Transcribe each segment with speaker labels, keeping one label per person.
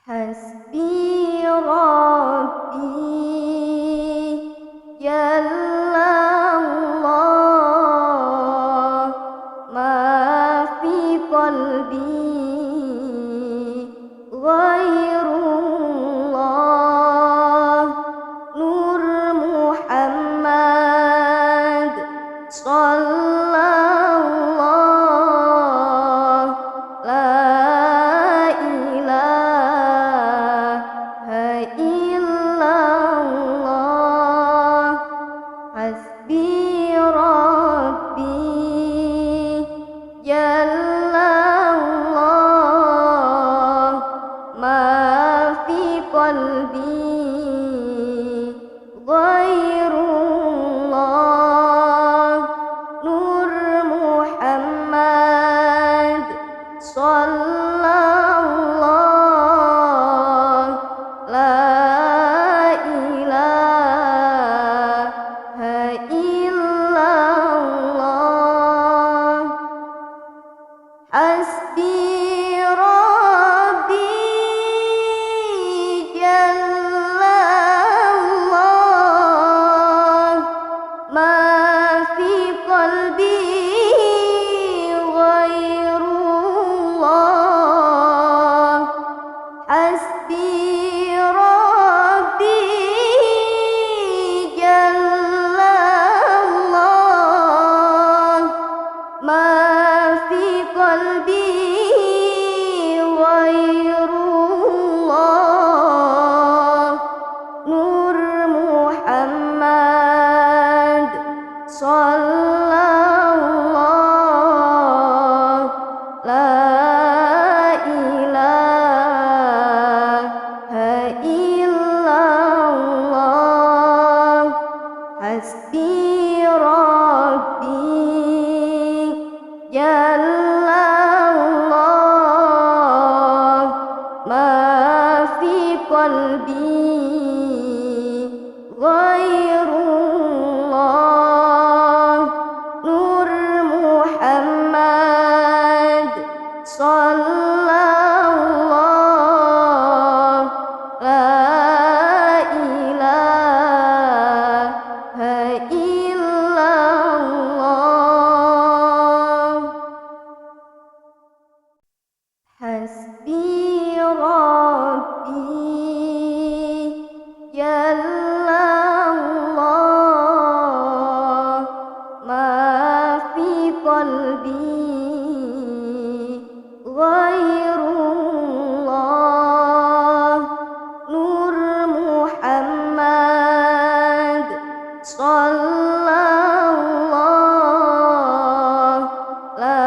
Speaker 1: Hasbi Rabbi Jalla Allah ma fi qalbi ghairullah Nur Muhammad sallallahu la ilaha illallah Hasbi Rabbi Jalla Allah ma fi qalbi ghairullah Nur Muhammad sallallahu la ilaha illallah Hasbi Rabbi Jalla Allah ma fi qalbi ghairullah Hasbi Rabbi Jalla Allah ma fi qalbi ghairullah Nur Muhammad sallallahu la ilaha illallah Hasbi Rabbi Jalla Allah ma fi qalbi ghairullah Nur Muhammad sallallahu la ilaha illallah Hasbi Rabbi Jalla Allah ma fi qalbi ghairullah Nur Muhammad sallallahu la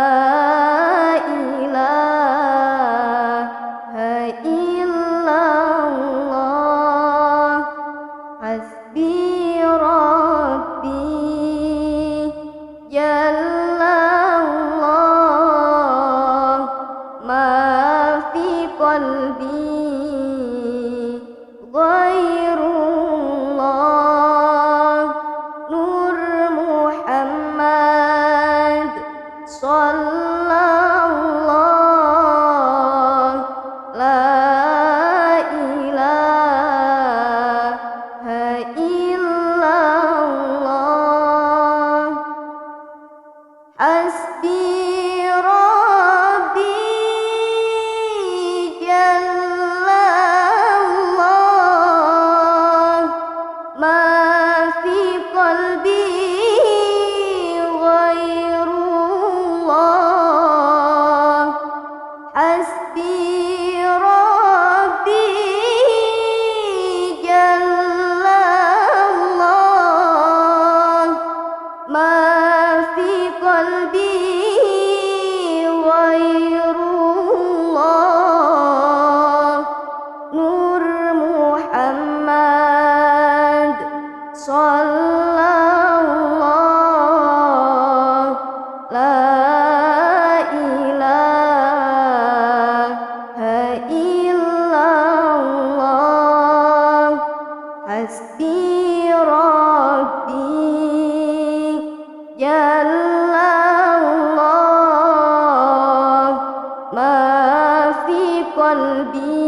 Speaker 1: ilaha illallah Hasbi Rabbi Jalla Allah ma fi qalbi ghairullah Nur Muhammad sallallahu la ilaha illallah Hasbi Rabbi Jalla Allah ma fi qalbi ghairullah Hasbi Rabbi Jalla Allah ma fi qalbi ghairullah Nur Muhammad sallallahu la ilaha illallah Hasbi Rabbi Jalla Allah ma fi qalbi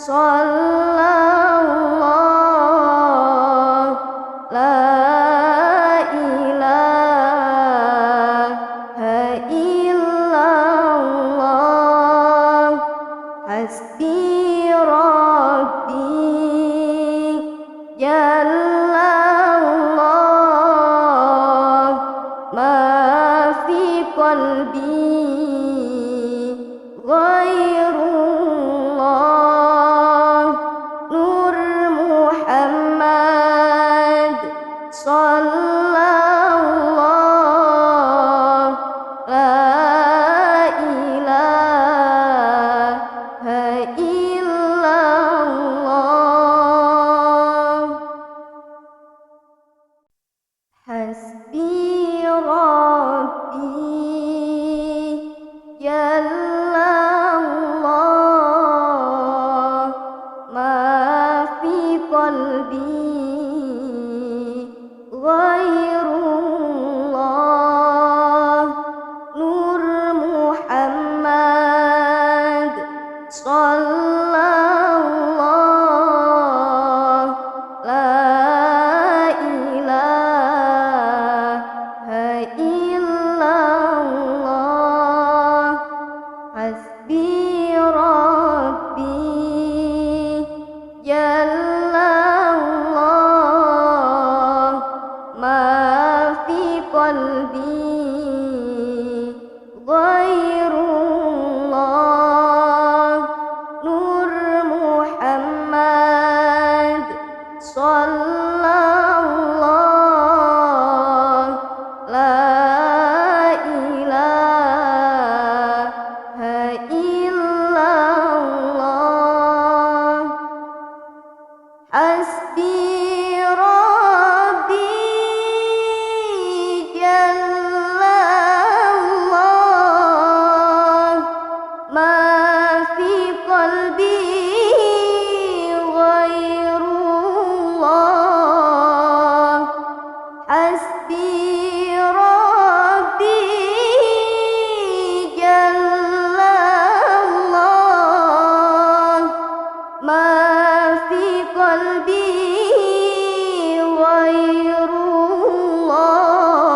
Speaker 1: sallallahu la ilaha illallah hasbi rabbi jallallah ma fi qalbi ghairullah nur Muhammad sallallahu la ilaha illallah hasbi rabbi jallallah ma fi qalbi ghairullah nur Muhammad sallallahu la ilaha illallah hasbi rabbi jallallah ma fi qalbi ghairullah nur Muhammad sallallahu la ilaha illallah hasbi rabbi jallallah ma fi qalbi ghairullah hasbi rabbi jallallah ma fi qalbi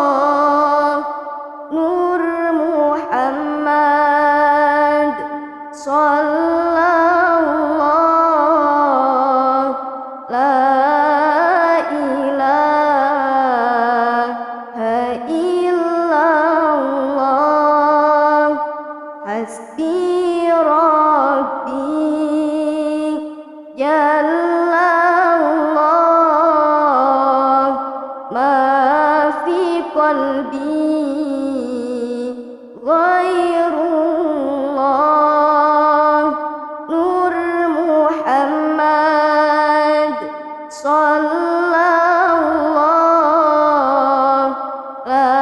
Speaker 1: ghairullah nur Muhammad sallallahu la ilaha illallah hasbi rabbi jallallah ma fi qalbi ghairullah nur Muhammad sallallahu la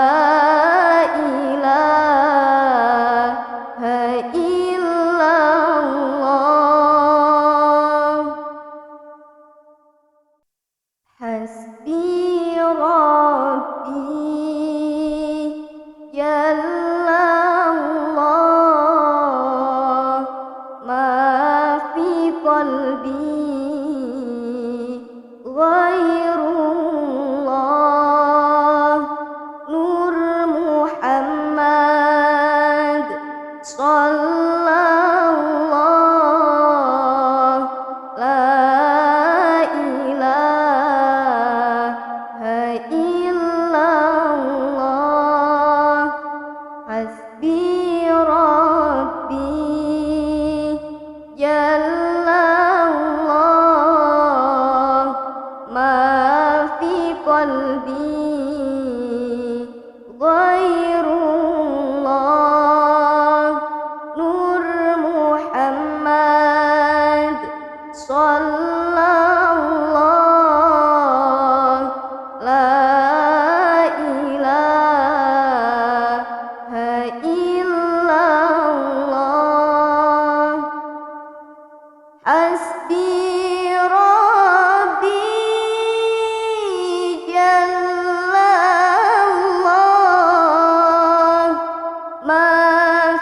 Speaker 1: ilaha illallah hasbi rabbi jallallah ma fi qalbi ghairullah nur Muhammad sallallahu la ilaha illallah hasbi rabbi jallallah ma fi qalbi ghairullah nur Muhammad sallallahu la ilaha illallah hasbi rabbi jallallah ma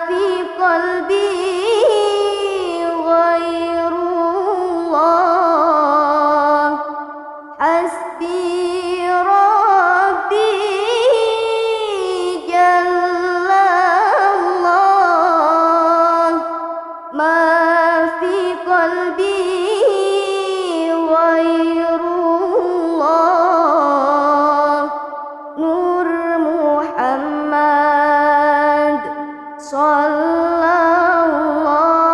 Speaker 1: fi qalbi ghairullah في قلبي غير الله نور محمد صلى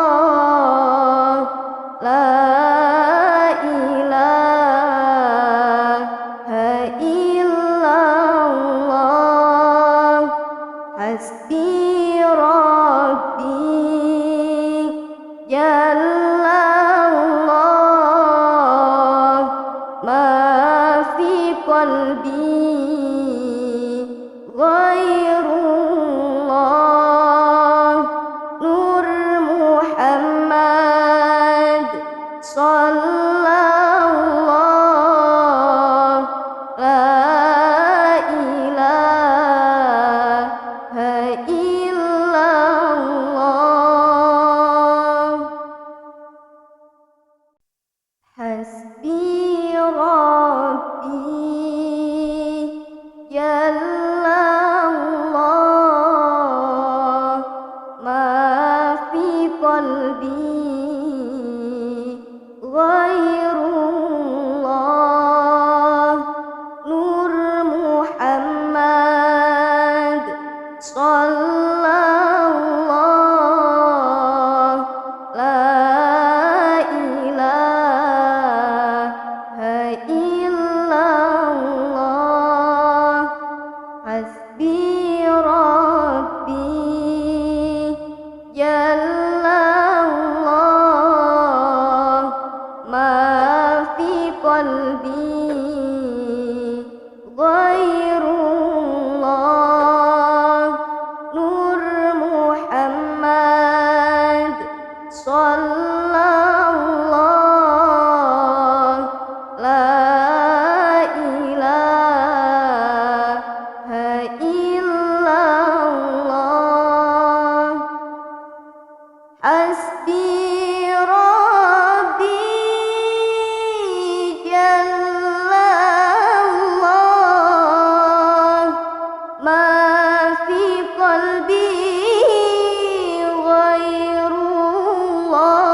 Speaker 1: الله لا إله إلا الله حسبي ربي جل الله ما في قلبي غير الله نور محمد صلى الله لا إله إلا الله حسبي ربي جل الله ما في قلبي غير الله نور محمد صلى الله لا إله إلا الله حسبي ربي جل الله ما في قلبي غير الله نور محمد صلى الله لا إله إلا الله حسبي ربي جل الله ما في قلبي غير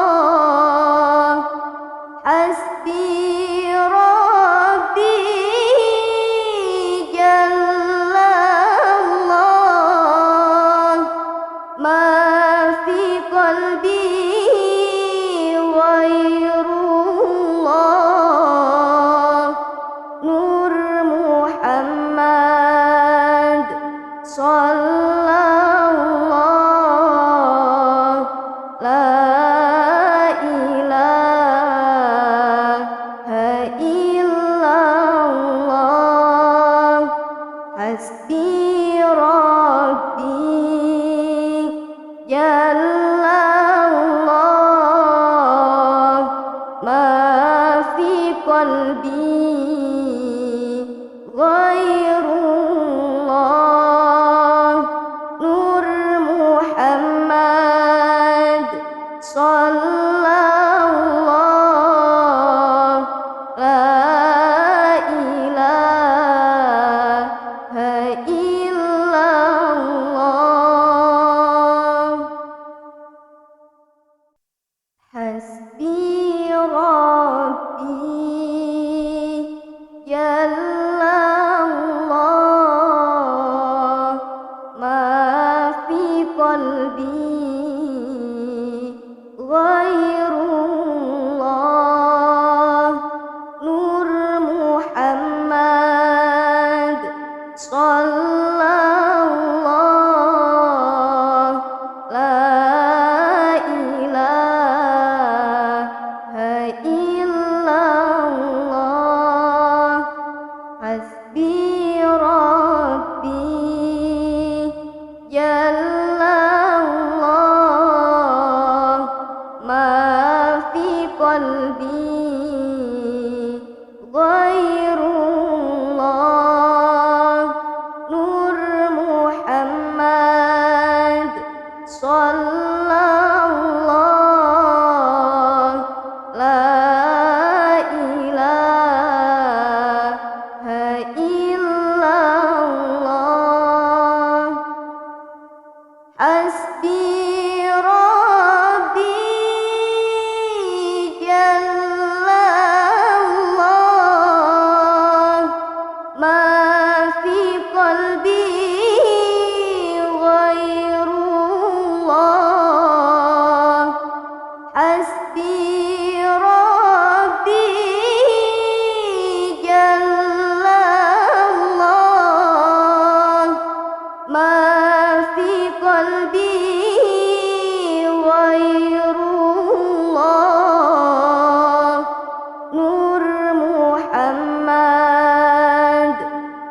Speaker 1: الله حسبي ربي جل الله ما في قلبي غير الله نور محمد صلى الله لا إله إلا الله حسبي ربي جل الله ما في قلبي غير الله نور محمد صلى الله لا إله إلا الله حسبي ربي جل الله ما في قلبي غير الله نور محمد صلى الله لا إله إلا الله حسبي ربي جل الله ما في قلبي غير الله نور محمد صلى الله لا إله إلا الله حسبي ربي حسبي ربي جل الله ما في قلبي غير الله نور محمد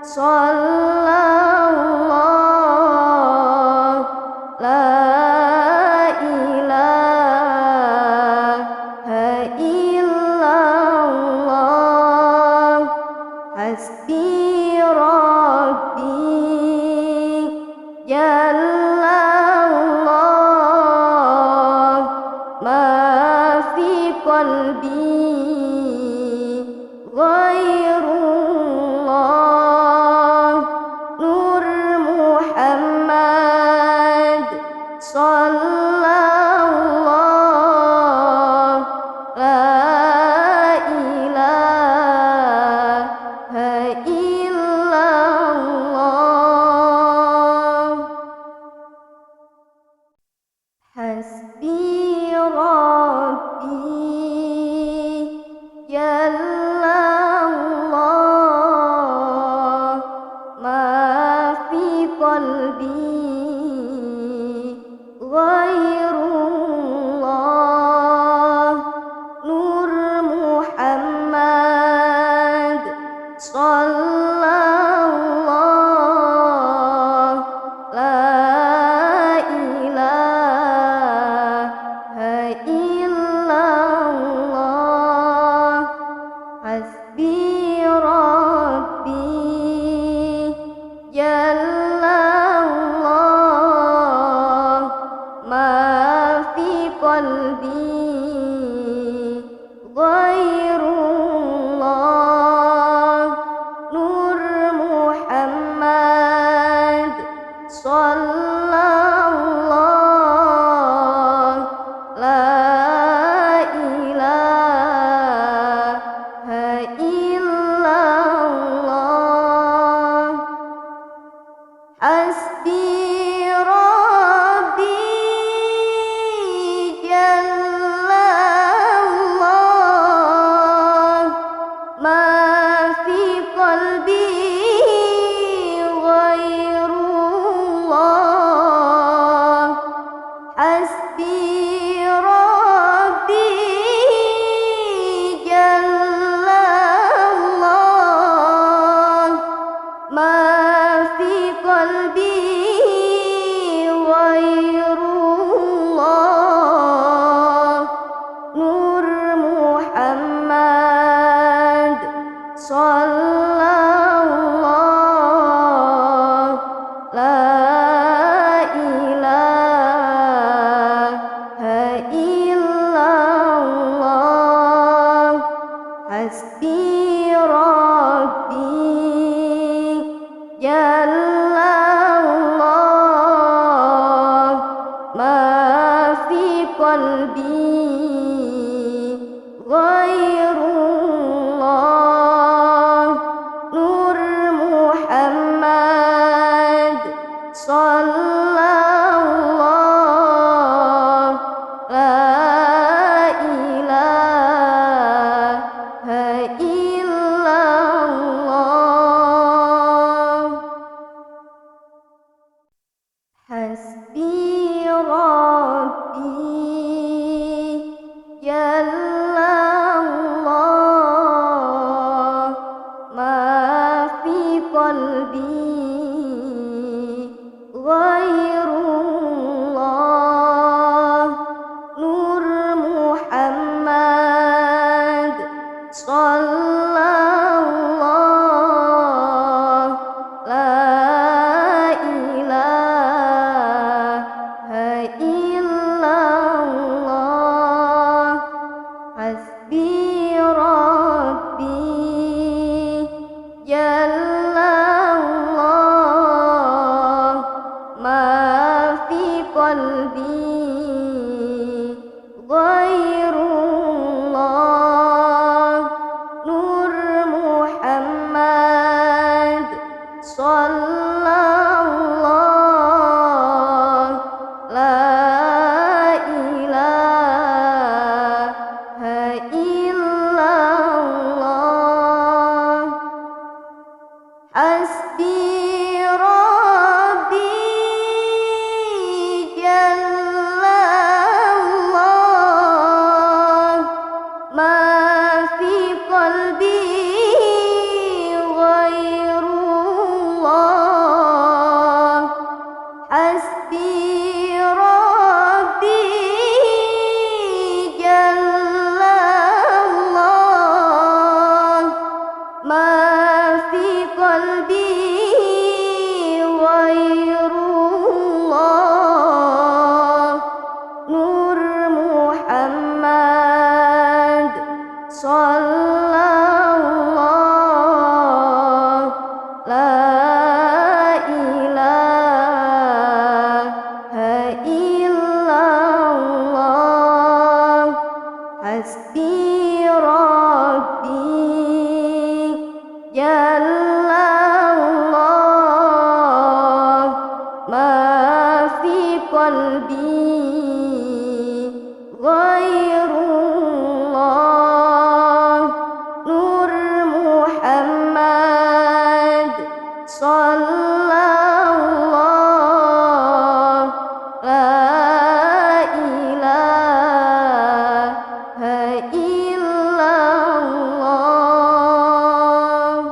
Speaker 1: صلى الله لا إله إلا الله حسبي ربي جل الله ما في قلبي غير الله نور محمد صلى الله لا إله إلا الله حسبي ربي جل الله ما في قلبي غير الله نور محمد صلى الله لا إله إلا الله حسبي ربي جل الله ما في قلبي غير الله نور محمد صلى الله لا إله إلا الله حسبي ربي جل الله ما في قلبي غير الله حسبي ربي جل الله ما في قلبي غير الله نور محمد صلى الله لا إله إلا الله حسبي ربي جل الله ما في قلبي غير الله نور محمد صلى الله لا إله إلا الله حسبي ربي جل الله ما في قلبي غير الله نور محمد صلى الله لا إله إلا الله حسبي ربي جل الله ما في قلبي غير الله نور محمد صلى الله لا إله sallallahu la ilaha illallah hasbi rabbi jallallah ma fi qalbi ghairullah nur Muhammad sallallahu la ilaha illallah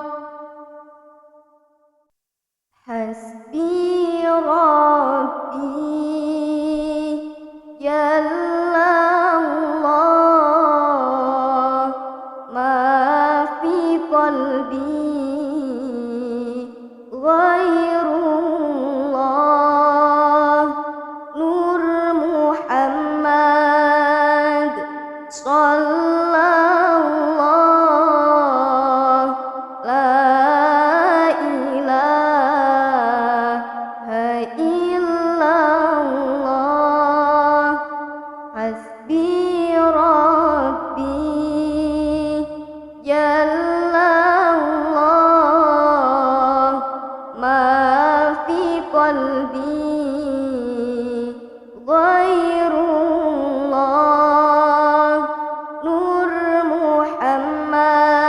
Speaker 1: hasbi rabbi jallallah ma fi qalbi ghairullah nur Muhammad sallallahu la ilaha illallah hasbi rabbi jallallah ma fi qalbi ghairullah nur Muhammad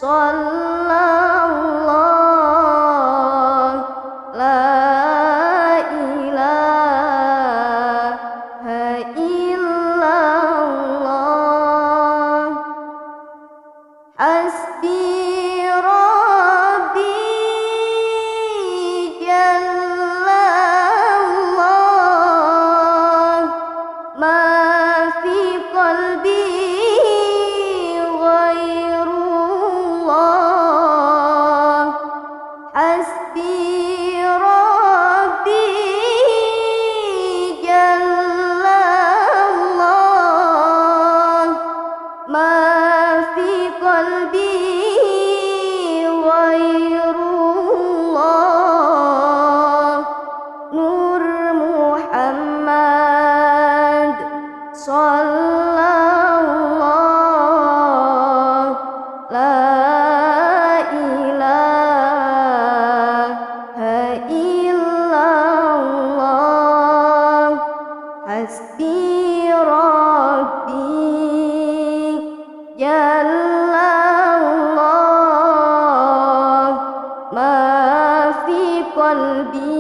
Speaker 1: sallallahu la ilaha illallah hasbi rabbi jallallah ma fi qalbi ghairullah hasbi rabbi jallallah ma fi qalbi ghairullah nur Muhammad sallallahu la ilaha illallah hasbi rabbi jallallah ma fi qalbi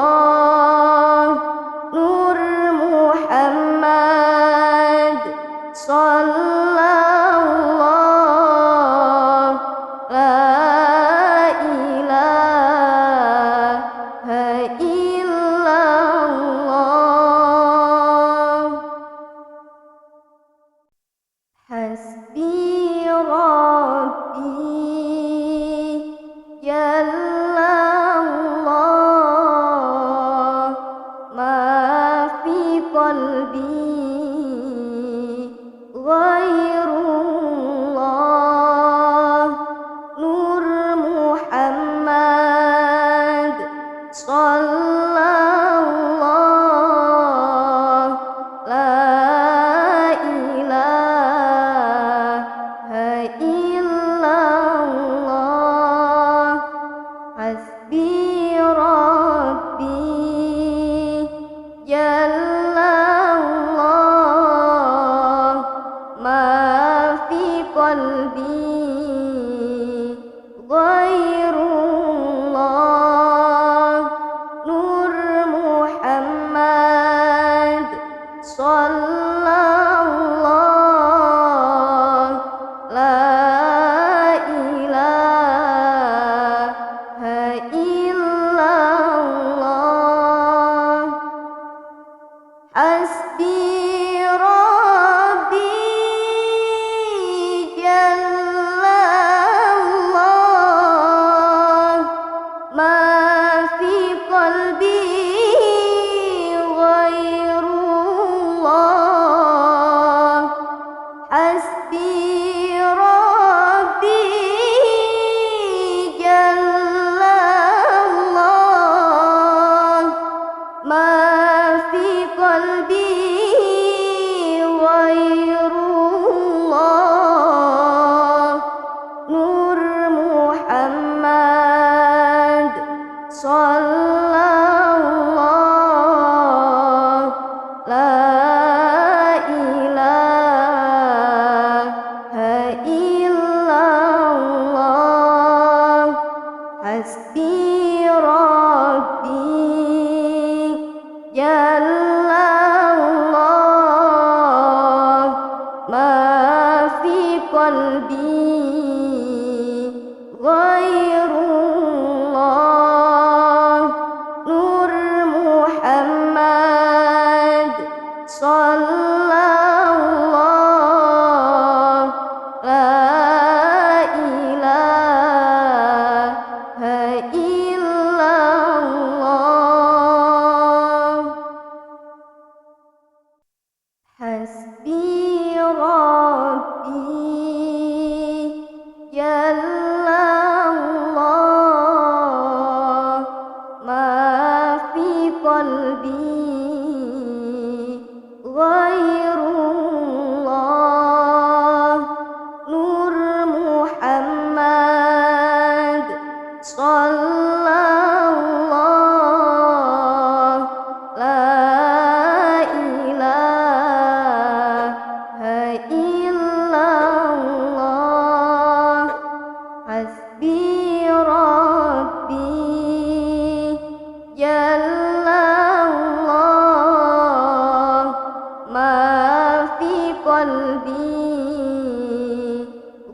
Speaker 1: ghairullah nur Muhammad sallallahu la ilaha illallah hasbi rabbi jallallah ma fi qalbi ghairullah nur Muhammad sallallahu la ilaha illallah hasbi rabbi jallallah ma fi qalbi ghairullah nur Muhammad sallallahu la ilaha illallah hasbi rabbi jallallah ma fi qalbi ghairullah في قلبي غير الله نور محمد صلى الله لا إله إلا الله حسبي ربي جل الله ما في قلبي غير الله نور محمد صلى الله لا إله إلا الله حسبي ربي جل الله ما في قلبي غير الله نور محمد صلى الله لا إله إلا الله حسبي ربي جل الله ما في قلبي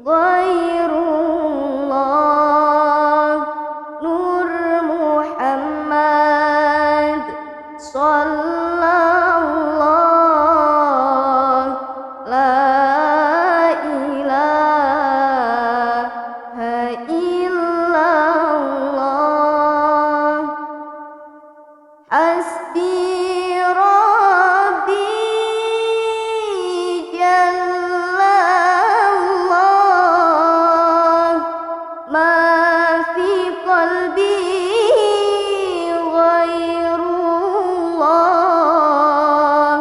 Speaker 1: غير الله نور محمد صلى الله لا إله إلا الله حسبي ربي جل الله ما في قلبي غير الله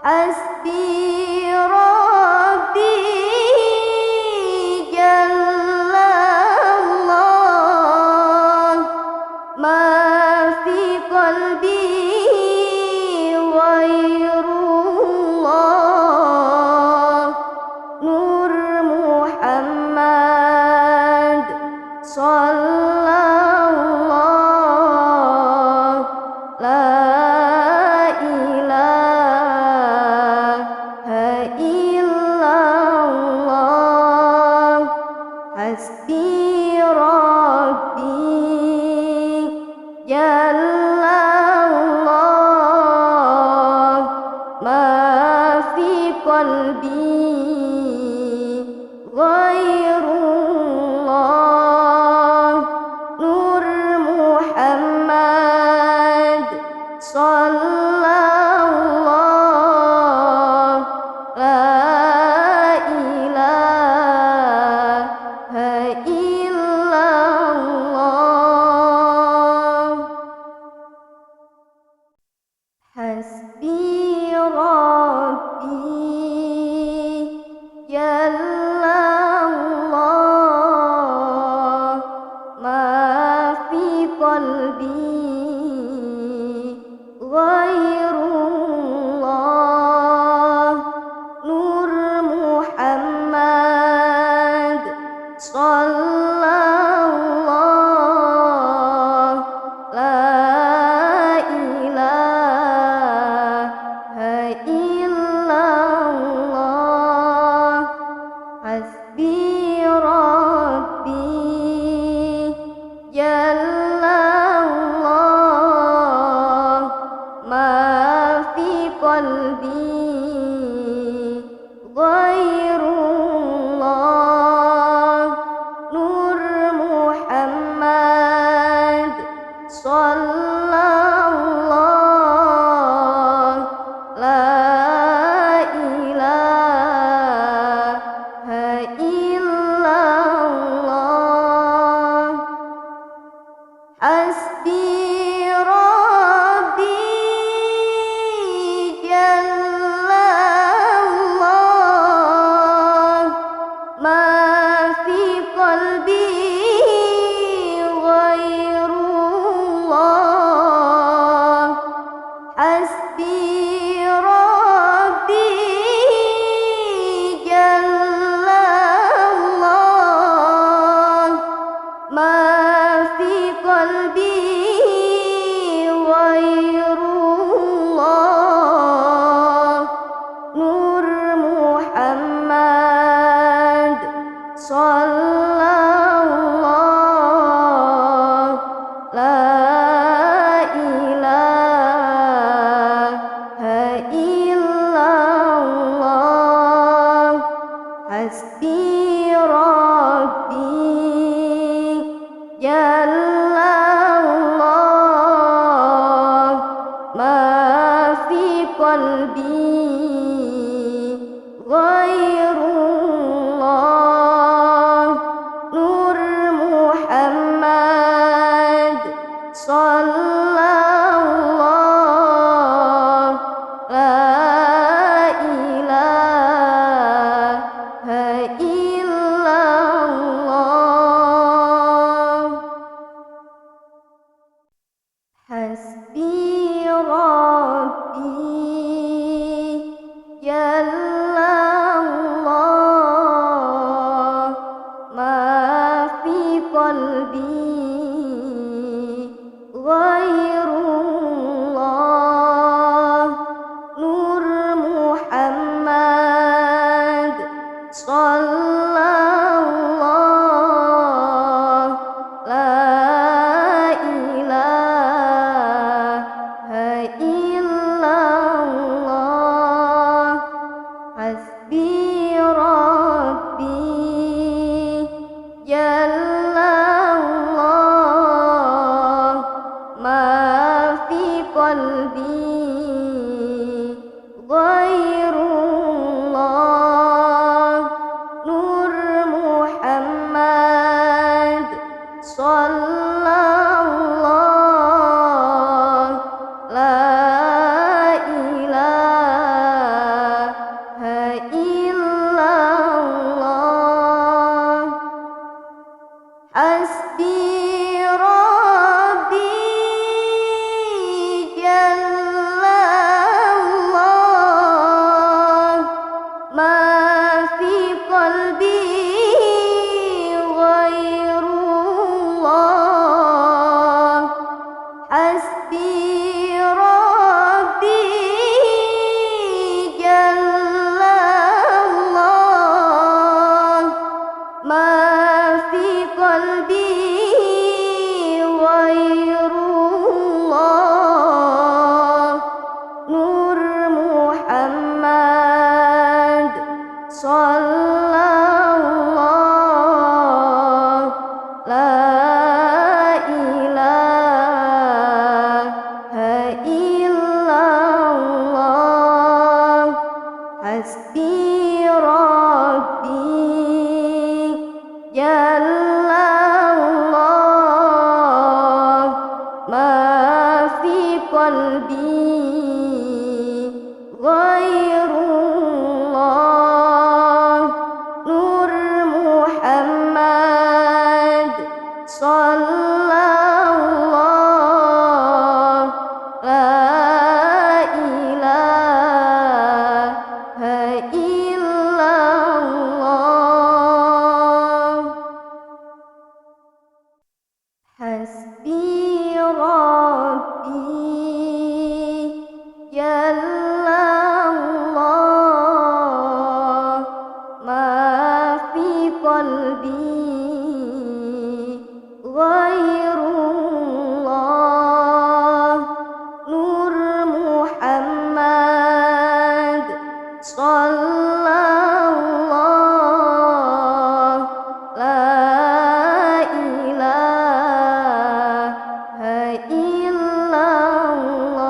Speaker 1: حسبي ربي جل الله ما في قلبي غير الله نور محمد صلى الله لا إله إلا الله حسبي ربي جل الله ما في قلبي غير الله نور محمد صلى الله لا إله إلا الله حسبي ربي جل الله ما في قلبي غير الله نور محمد صلى الله لا إله إلا الله حسبي ربي جل الله ما في قلبي غير الله نور محمد صلى الله لا إله إلا الله حسبي ربي حسبي ربي جل الله ما في قلبي غير الله نور محمد صلى الله لا إله إلا الله حسبي ربي جل الله ما في قلبي غير الله نور محمد صلى الله لا إله إلا الله حسبي ربي جل الله ما في قلبي غير الله نور محمد صلى الله لا إله إلا الله حسبي ربي جل الله ما في قلبي غير الله نور محمد صلى الله لا إله إلا الله حسبي ربي جل الله ما في قلبي غير الله حسبي ربي جل الله ما في قلبي غير الله نور محمد صلى الله لا إله إلا الله حسبي ربي جل الله ما في قلبي غير الله نور محمد صلى الله لا إله إلا الله حسبي ربي جل الله ما في قلبي غير الله نور محمد صلى الله لا إله إلا الله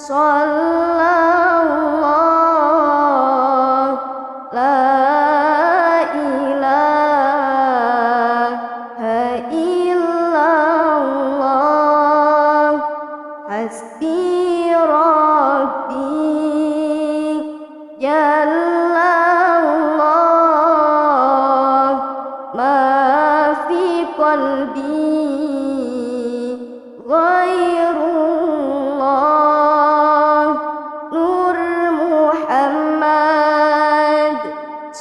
Speaker 1: sallallahu la ilaha illallah hasbi rabbi jallallah ma fi qalbi ghairullah nur Muhammad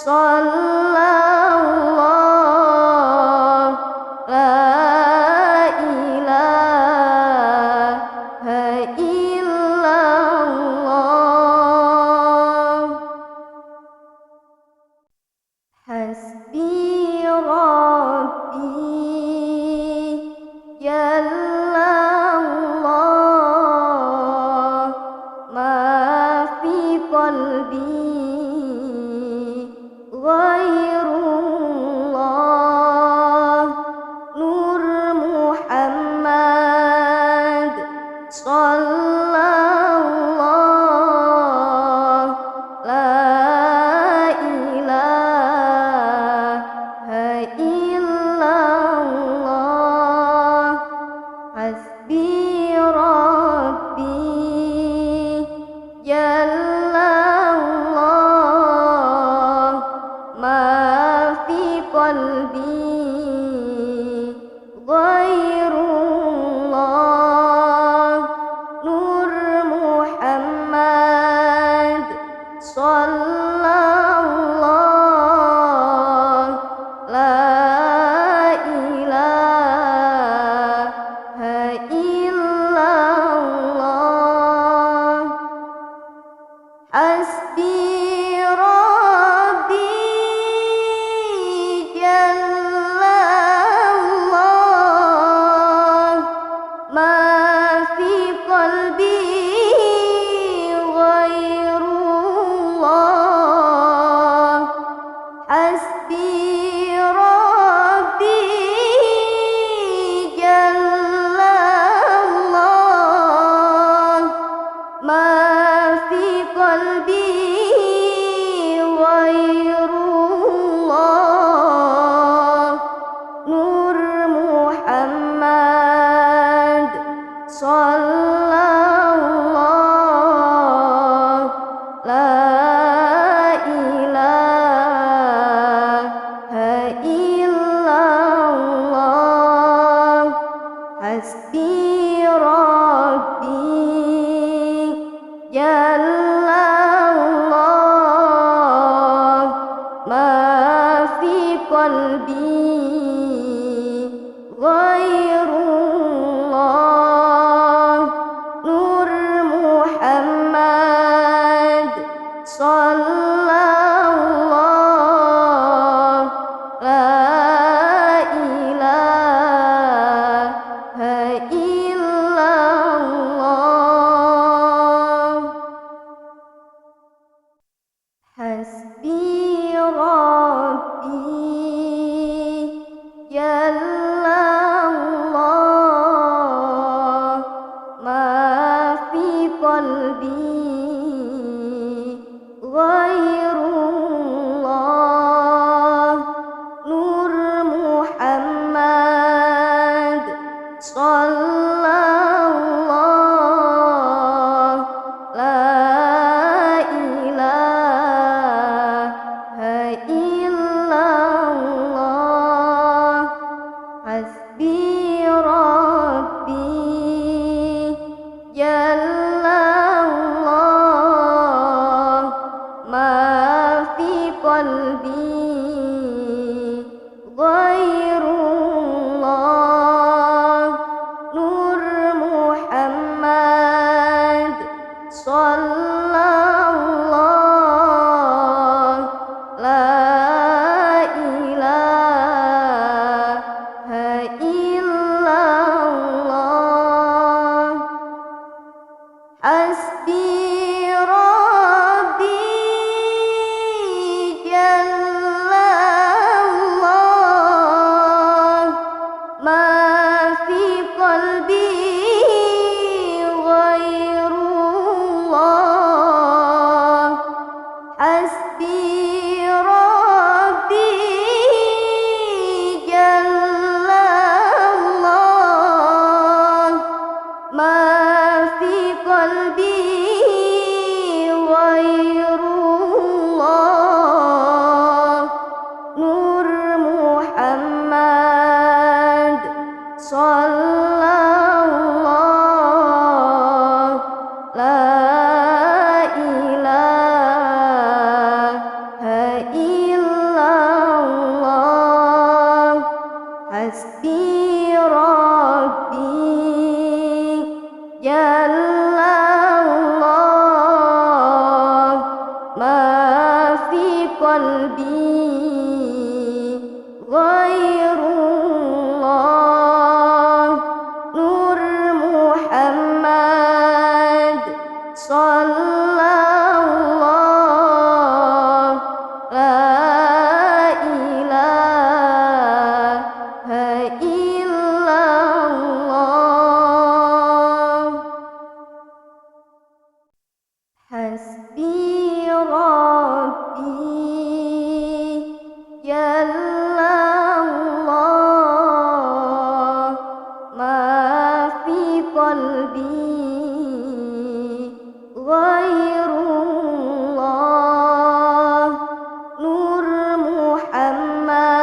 Speaker 1: sallallahu la ilaha illallah hasbi rabbi jallallah ma fi qalbi ghairullah nur Muhammad sallallahu la ilaha illallah hasbi rabbi jallallah ma fi qalbi ghairullah nur Muhammad sallallahu la ilaha illallah hasbi rabbi jallallah ma fi qalbi ghairullah hasbi rabbi jallallah ma fi qalbi ghairullah nur Muhammad sallallahu la ilaha illallah hasbi rabbi jallallah ma fi qalbi ghairullah nur Muhammad sallallahu la ilaha illallah hasbi rabbi jallallah ma fi qalbi ghairullah nur Muhammad sallallahu la ilaha illallah hasbi rabbi jallallah ma fi qalbi ghairullah nur Muhammad sallallahu la ilaha illallah hasbi rabbi jallallah ma fi qalbi ghairullah في قلبي غير الله نور محمد صلى الله لا إله إلا الله حسبي ربي جل الله ما في قلبي غير الله نور محمد صلى الله لا إله إلا الله حسبي ربي جل الله ما في قلبي غير الله نور محمد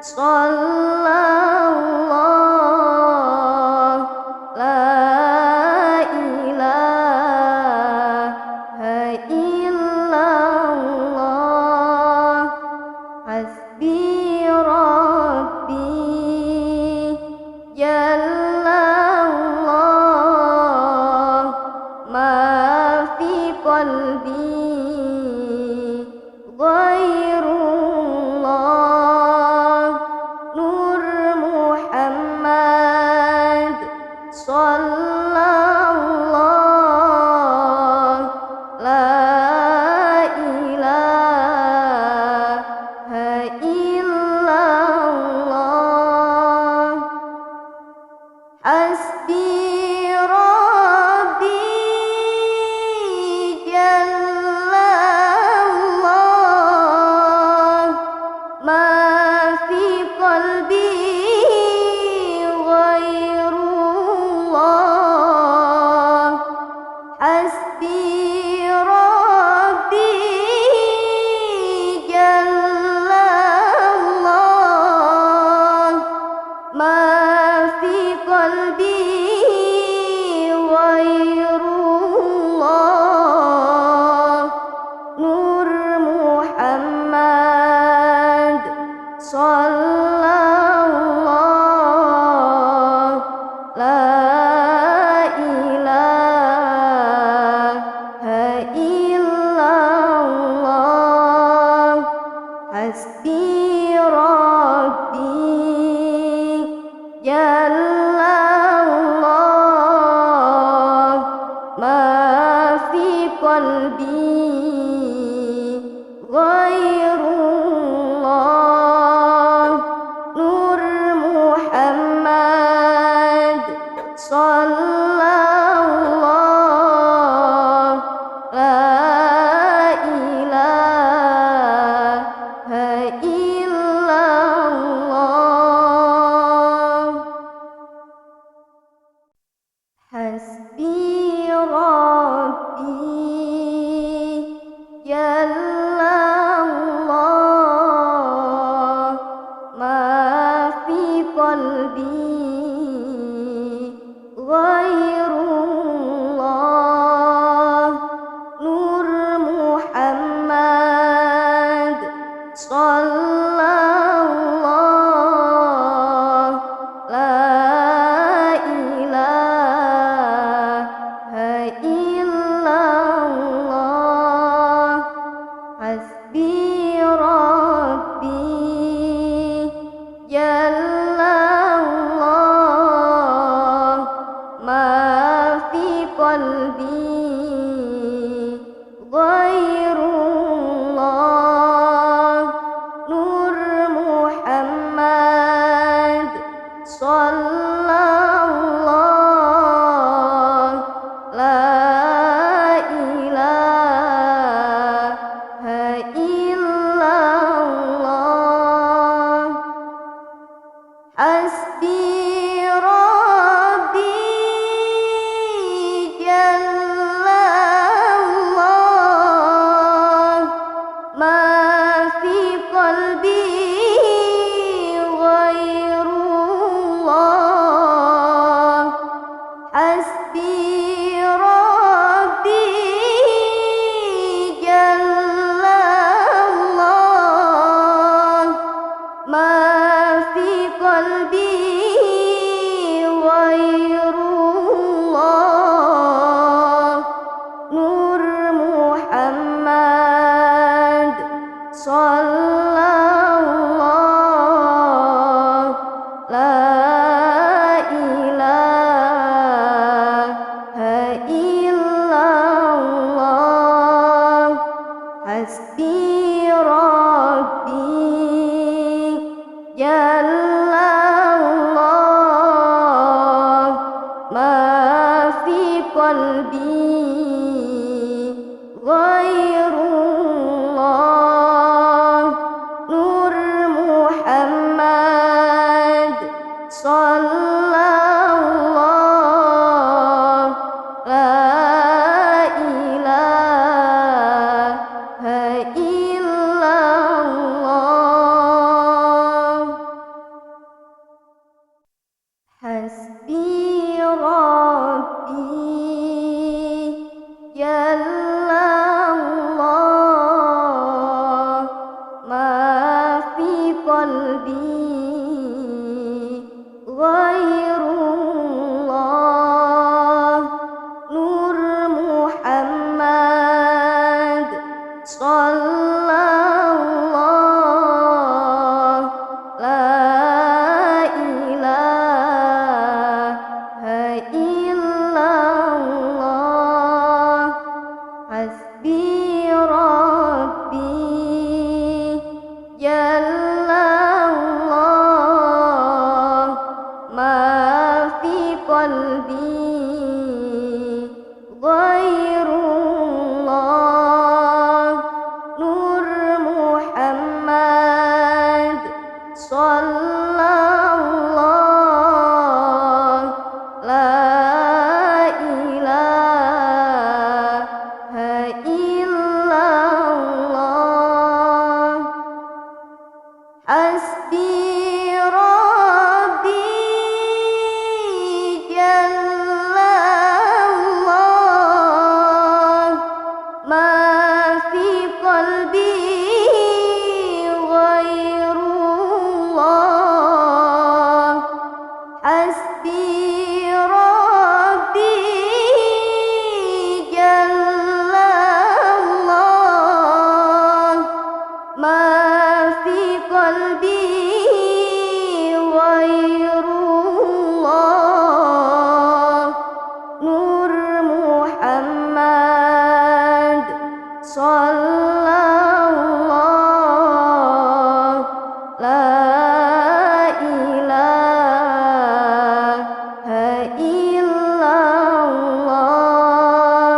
Speaker 1: صلى الله لا إله إلا الله حسبي ربي جل الله ما في قلبي غير الله نور محمد صلى الله لا إله إلا الله حسبي ربي جل الله ما في قلبي غير الله حسبي ربي جل الله ما في قلبي غير الله نور محمد صلى الله لا إله إلا الله حسبي ربي جل الله ما في قلبي غير الله نور محمد صلى الله لا إله إلا الله حسبي ربي جل الله ما في قلبي غير الله نور محمد صلى الله لا إله إلا الله حسبي ربي جل الله ما في قلبي غير الله نور محمد صلى الله لا إله إلا الله حسبي ربي حسبي ربي جل الله ما في قلبي غير الله نور محمد صلى الله لا إله إلا الله حسبي ربي جل الله ما في قلبي غير الله نور محمد صلى الله لا إله إلا الله حسبي ربي جل الله ما في قلبي غير الله نور محمد صلى الله لا إله إلا الله حسبي ربي جل الله ما في قلبي غير الله نور محمد صلى الله لا إله إلا الله حسبي ربي جل الله ما في قلبي غير الله حسبي ربي جل الله ما في قلبي غير الله نور محمد صلى الله لا إله إلا الله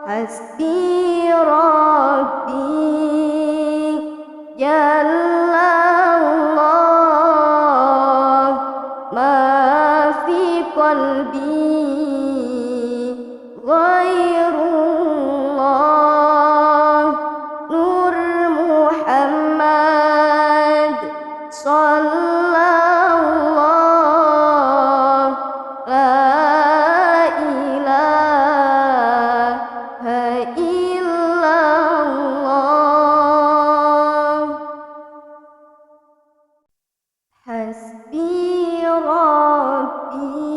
Speaker 1: حسبي ربي جل الله ما في قلبي غير الله نور محمد صلى الله لا إله إلا الله حسبي ربي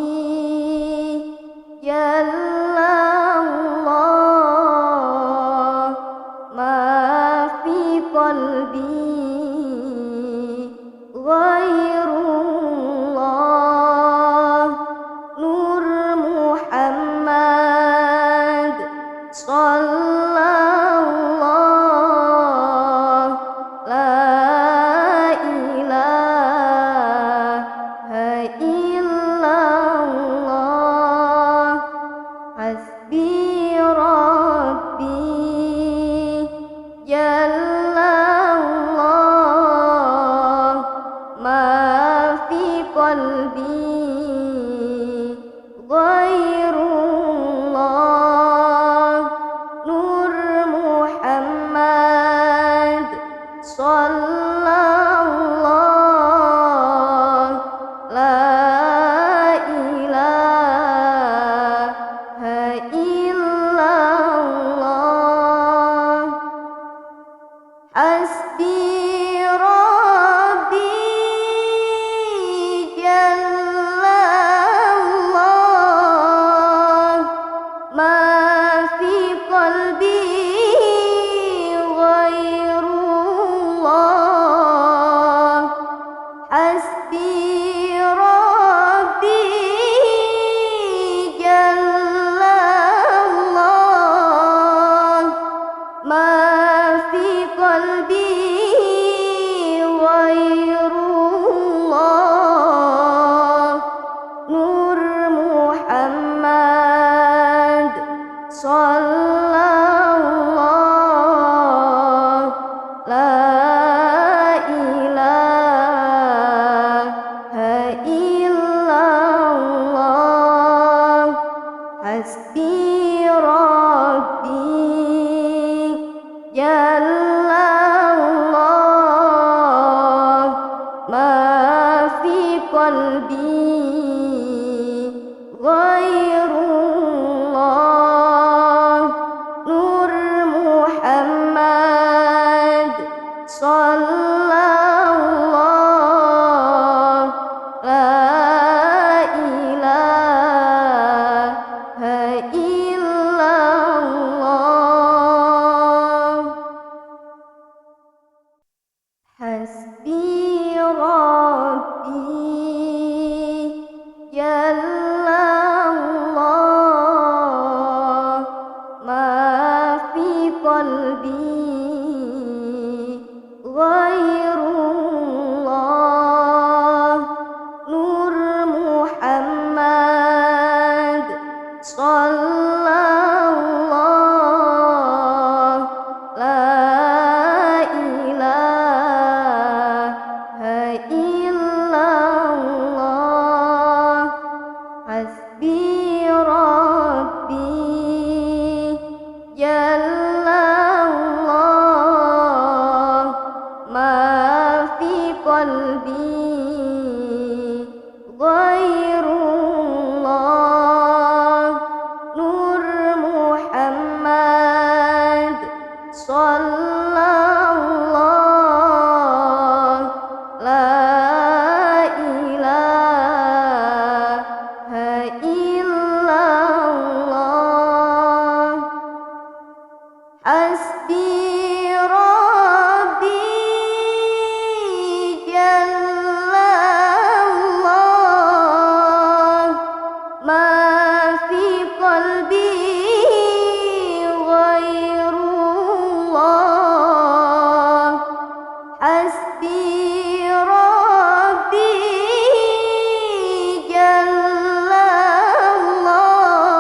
Speaker 1: جل الله ما في قلبي غير الله نور محمد صلى الله لا إله إلا الله sallallahu la ilaha illallah hasbi rabbi jallallah ma fi qalbi ghairullah nur Muhammad sallallahu la ilaha illallah hasbi rabbi jallallah ma fi qalbi ghairullah nur Muhammad sallallahu la ilaha illallah hasbi rabbi jallallah ma fi qalbi ghairullah nur Muhammad sallallahu la ilaha illallah hasbi rabbi jallallah ma fi qalbi ghairullah hasbi rabbi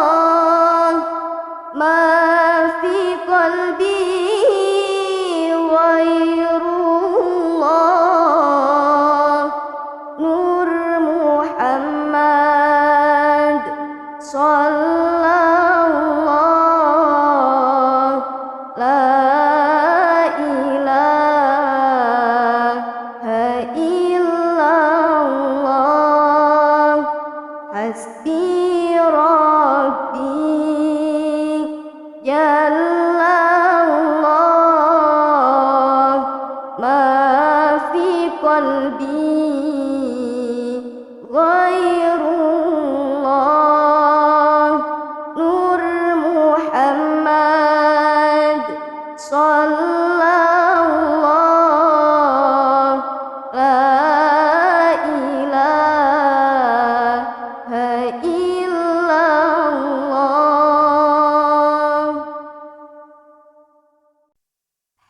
Speaker 1: jallallah ma fi qalbi ghairullah nur Muhammad sallallahu la ilaha illallah hasbi rabbi jallallah ma fi qalbi ghairullah nur Muhammad sallallahu la ilaha illallah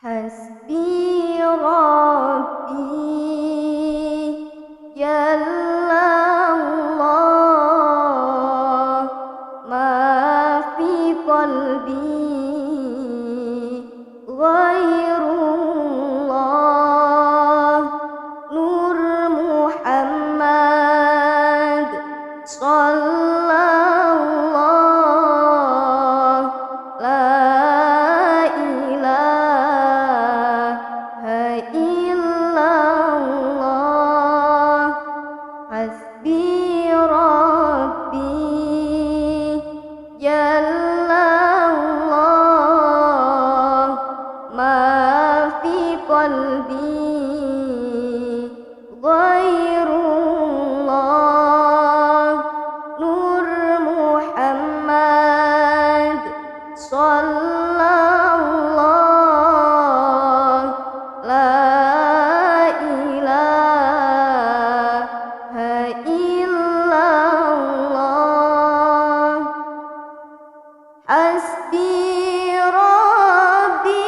Speaker 1: hasbi rabbi jallallah ma fi qalbi ghairullah nur Muhammad sallallahu la ilaha illallah hasbi rabbi jallallah ma fi qalbi ghairullah nur Muhammad sallallahu la ilaha illallah hasbi rabbi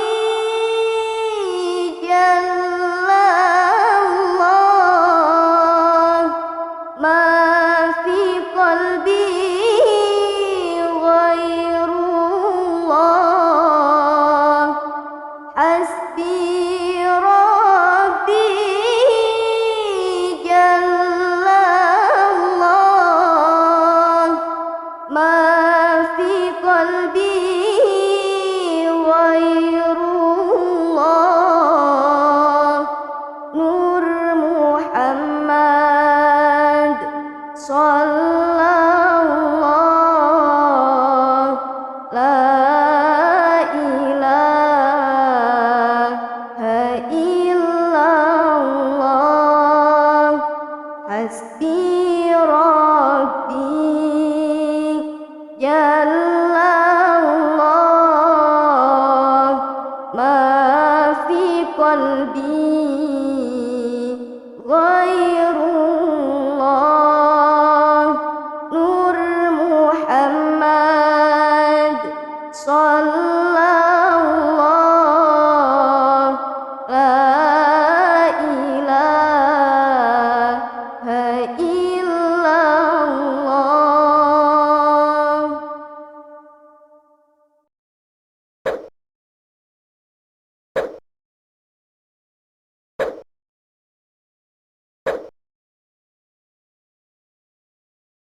Speaker 1: jallallah ma fi qalbi ghairullah في قلبي غير الله نور محمد صلى الله لا إله إلا الله حسبي ربي جل